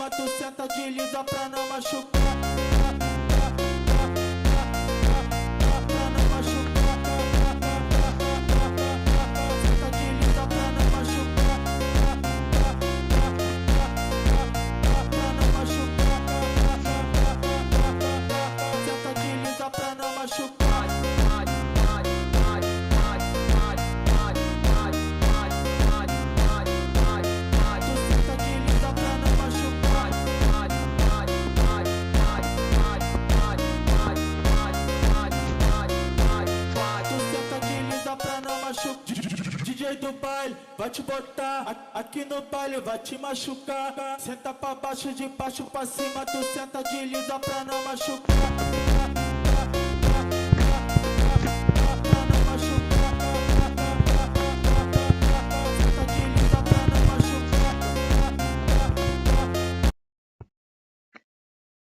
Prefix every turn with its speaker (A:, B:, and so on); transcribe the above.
A: cima, tu senta de lisa pra não machucar. Pra não machucar. Senta de lisa pra não machucar. Pra não machucar. Senta de lisa pra não machucar. DJ do baile vai te botar aqui no baile, vai te machucar. Senta pra baixo, de baixo pra cima, tu senta de lisa pra não machucar.